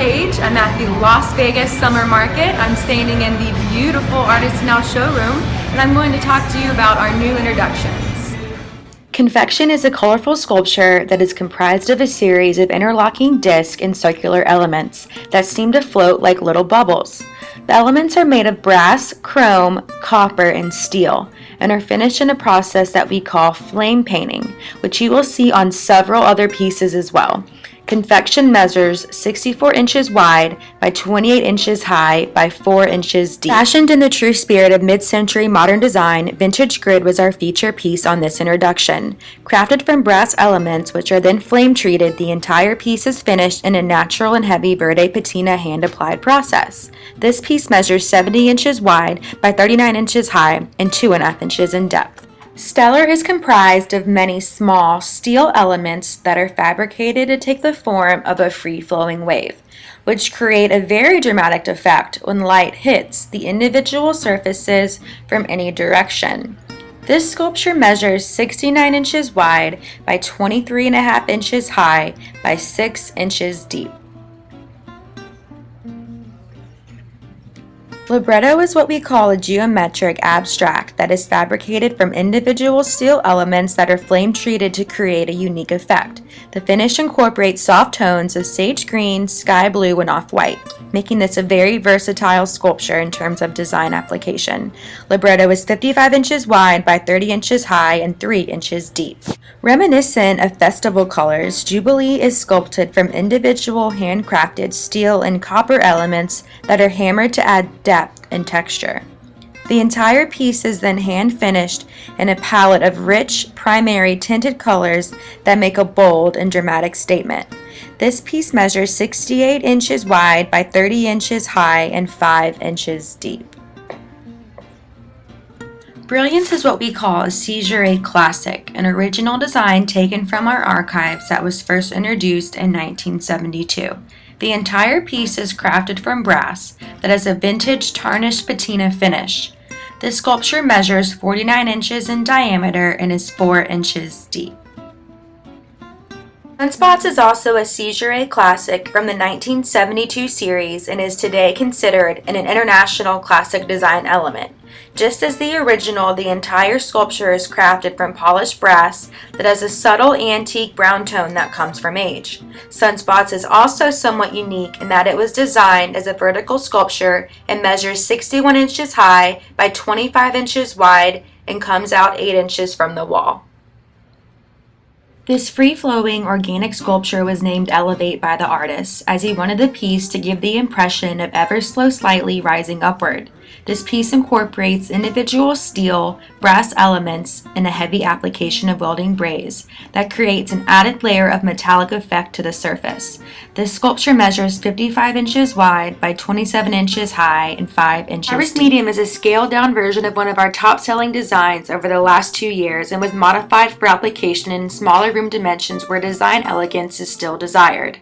stage. I'm at the Las Vegas Summer Market. I'm standing in the beautiful Artisan showroom, and I'm going to talk to you about our new introductions. Confection is a colorful sculpture that is comprised of a series of interlocking disc and circular elements that seem to float like little bubbles. The elements are made of brass, chrome, copper, and steel, and are finished in a process that we call flame painting, which you will see on several other pieces as well. Confection measures 64 inches wide by 28 inches high by 4 inches deep. Fashioned in the true spirit of mid-century modern design, Vintage Grid was our feature piece on this introduction. Crafted from brass elements, which are then flame treated, the entire piece is finished in a natural and heavy verde patina hand-applied process. This piece measures 70 inches wide by 39 inches high and 2.5 inches in depth. Stellar is comprised of many small steel elements that are fabricated to take the form of a free-flowing wave, which create a very dramatic effect when light hits the individual surfaces from any direction. This sculpture measures 69 inches wide by 23.5 inches high by 6 inches deep. Libretto is what we call a geometric abstract that is fabricated from individual steel elements that are flame treated to create a unique effect. The finish incorporates soft tones of sage green, sky blue, and off-white, making this a very versatile sculpture in terms of design application. Libretto is 55 inches wide by 30 inches high and 3 inches deep. Reminiscent of festival colors, Jubilee is sculpted from individual handcrafted steel and copper elements that are hammered to add depth and texture. The entire piece is then hand-finished in a palette of rich, primary tinted colors that make a bold and dramatic statement. This piece measures 68 inches wide by 30 inches high and 5 inches deep. Brilliance is what we call a Jere classic, an original design taken from our archives that was first introduced in 1972. The entire piece is crafted from brass that has a vintage tarnished patina finish. This sculpture measures 49 inches in diameter and is 4 inches deep. Sunspots is also a Jere classic from the 1972 series and is today considered an international classic design element. Just as the original, the entire sculpture is crafted from polished brass that has a subtle antique brown tone that comes from age. Sunspots is also somewhat unique in that it was designed as a vertical sculpture and measures 61 inches high by 25 inches wide and comes out 8 inches from the wall. This free-flowing organic sculpture was named Elevate by the artist, as he wanted the piece to give the impression of ever so slightly rising upward. This piece incorporates individual steel, brass elements, and a heavy application of welding braze that creates an added layer of metallic effect to the surface. This sculpture measures 55 inches wide by 27 inches high and 5 inches deep. Iris Medium is a scaled-down version of one of our top-selling designs over the last 2 years and was modified for application in smaller room dimensions where design elegance is still desired.